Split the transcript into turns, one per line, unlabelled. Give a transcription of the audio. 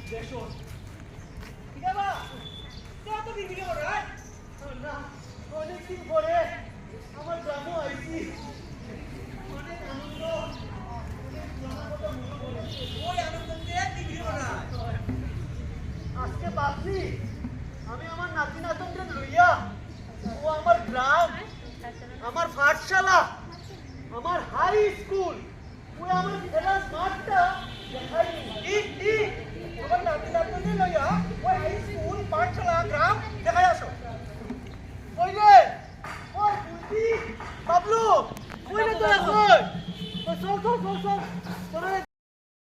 দেশন ঠিক আছে বা তো ভিডিও রাইট না অনেকদিন পরে আমার গ্রামে আইছি অনেক আনন্দ ওই আনন্দে ভিডিও না আজকে ভাবছি আমি আমার নাতি নাতনদের লইয়া ও আমার গ্রাম আমার পাঠশালা আমার হাই স্কুল ও আমার খেলার মাঠটা দেখাই আমার নাতি নাতনদের লইয়া ওই হাই স্কুল পাঠশালা গ্রাম দেখাই আসো ওই রে ওই বুঝি বাবলু ওই রে তো এখন